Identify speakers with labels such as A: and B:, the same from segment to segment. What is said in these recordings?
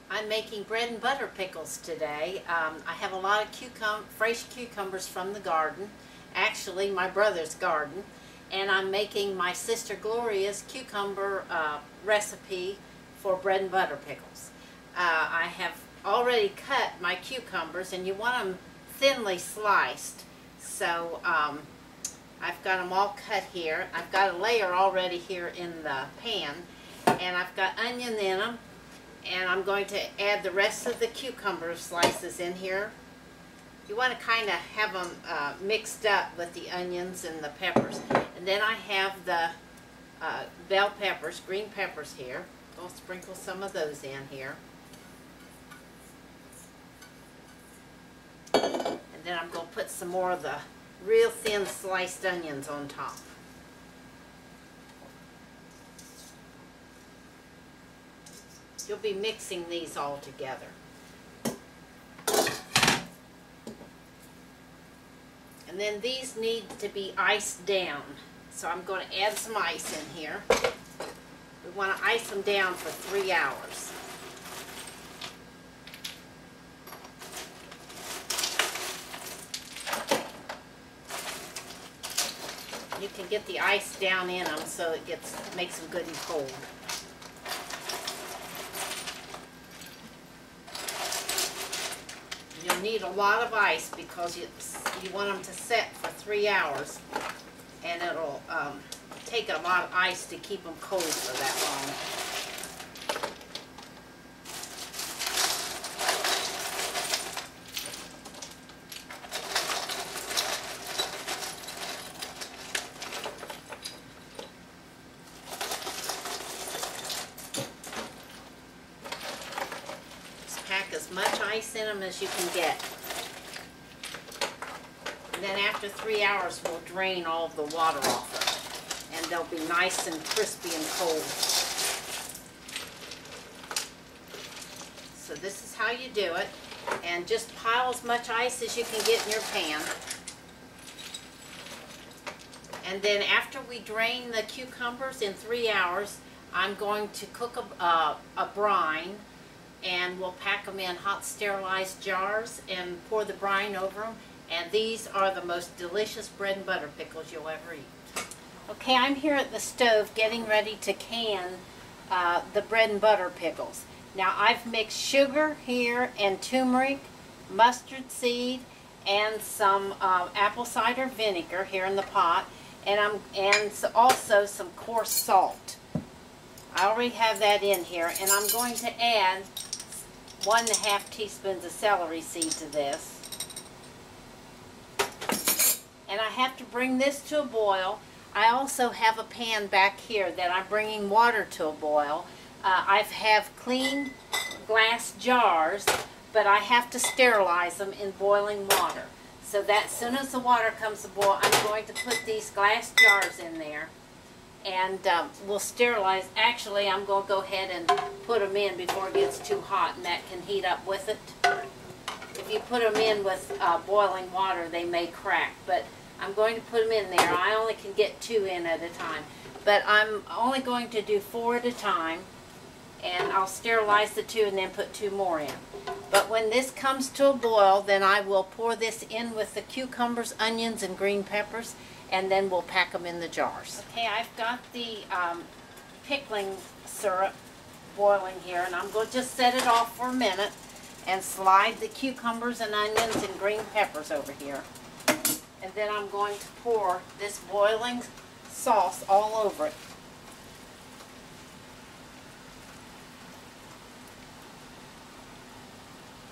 A: I'm making bread and butter pickles today. I have a lot of fresh cucumbers from the garden, actually my brother's garden, and I'm making my sister Gloria's cucumber recipe for bread and butter pickles. I have already cut my cucumbers, and you want them thinly sliced, so I've got them all cut here. I've got a layer already here in the pan, and I've got onion in them. And I'm going to add the rest of the cucumber slices in here. You want to kind of have them mixed up with the onions and the peppers. And then I have the bell peppers, green peppers here. I'll sprinkle some of those in here. And then I'm going to put some more of the real thin sliced onions on top. You'll be mixing these all together. And then these need to be iced down. So I'm going to add some ice in here. We want to ice them down for 3 hours. You can get the ice down in them so it makes them good and cold. You'll need a lot of ice because you want them to set for 3 hours, and it'll take a lot of ice to keep them cold for that long. Pack as much ice in them as you can get. And then after 3 hours, we'll drain all of the water off of it. And they'll be nice and crispy and cold. So this is how you do it. And just pile as much ice as you can get in your pan. And then after we drain the cucumbers in 3 hours, I'm going to cook a brine. And we'll pack them in hot sterilized jars and pour the brine over them. And these are the most delicious bread and butter pickles you'll ever eat. Okay, I'm here at the stove getting ready to can the bread and butter pickles. Now I've mixed sugar here and turmeric, mustard seed, and some apple cider vinegar here in the pot, and also some coarse salt. I already have that in here, and I'm going to add 1½ teaspoons of celery seed to this. And I have to bring this to a boil. I also have a pan back here that I'm bringing water to a boil. I have clean glass jars, but I have to sterilize them in boiling water. So that as soon as the water comes to boil, I'm going to put these glass jars in there. And we'll sterilize. Actually, I'm going to go ahead and put them in before it gets too hot, and that can heat up with it. If you put them in with boiling water, they may crack, but I'm going to put them in there. I only can get 2 in at a time, but I'm only going to do 4 at a time, and I'll sterilize the 2 and then put 2 more in. But when this comes to a boil, then I will pour this in with the cucumbers, onions, and green peppers, and then we'll pack them in the jars. Okay, I've got the pickling syrup boiling here, and I'm going to just set it off for a minute and slide the cucumbers and onions and green peppers over here. And then I'm going to pour this boiling sauce all over it.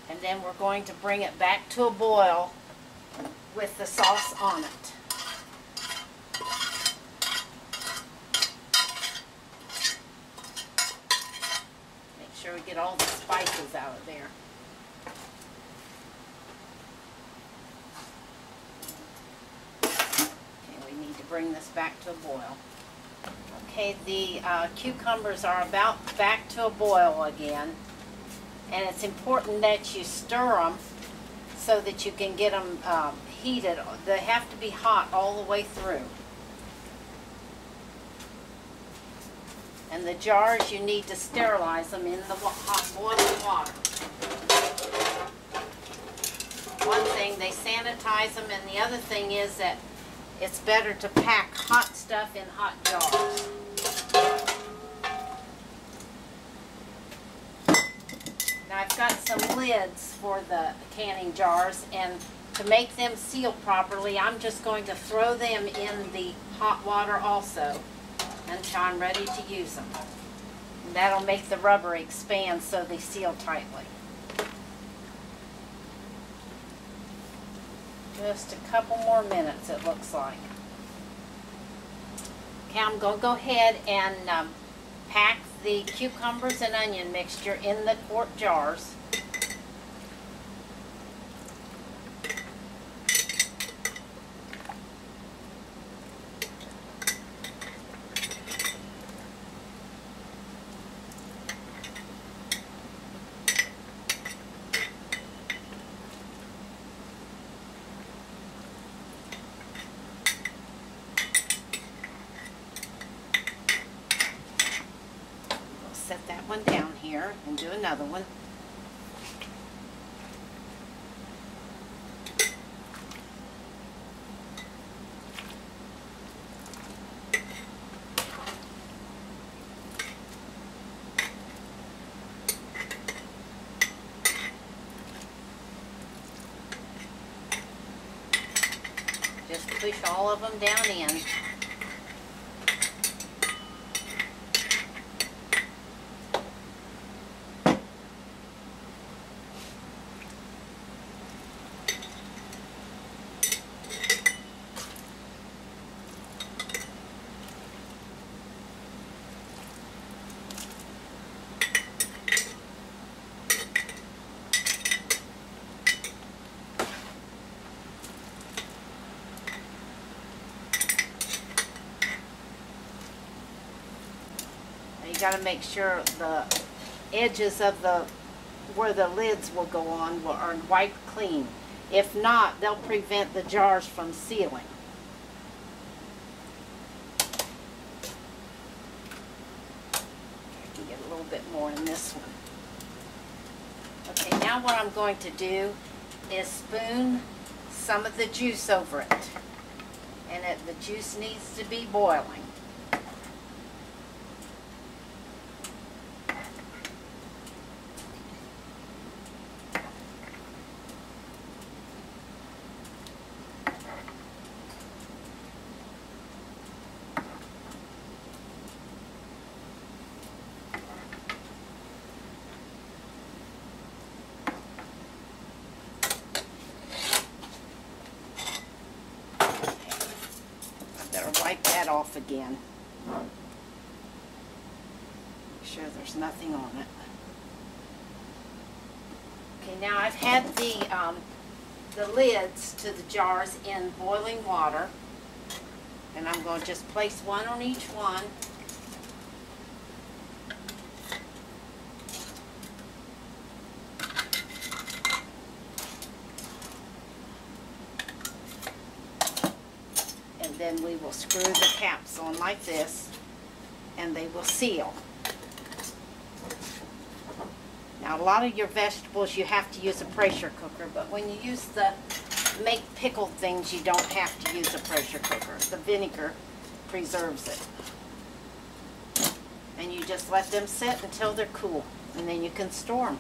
A: And then we're going to bring it back to a boil with the sauce on it. Make sure we get all the spices out of there. Okay, we need to bring this back to a boil. Okay, the cucumbers are about back to a boil again. And it's important that you stir them so that you can get them heated. They have to be hot all the way through. And the jars, you need to sterilize them in the hot boiling water. One thing, they sanitize them, and the other thing is that it's better to pack hot stuff in hot jars. Now I've got some lids for the canning jars, and to make them seal properly, I'm just going to throw them in the hot water also until I'm ready to use them. And that'll make the rubber expand so they seal tightly. Just a couple more minutes, it looks like. Okay, I'm going to go ahead and pack the cucumbers and onion mixture in the quart jars. Set that one down here and do another one. Just push all of them down in. You got to make sure the edges of where the lids will go on are wiped clean. If not, they'll prevent the jars from sealing. I can get a little bit more in this one. Okay, now what I'm going to do is spoon some of the juice over it. And the juice needs to be boiling. Wipe that off again. Make sure there's nothing on it. Okay, now I've had the lids to the jars in boiling water, and I'm going to just place one on each one. Then we will screw the caps on like this, and they will seal. Now, a lot of your vegetables you have to use a pressure cooker, but when you use the make pickled things, you don't have to use a pressure cooker. The vinegar preserves it. And you just let them sit until they're cool, and then you can store them.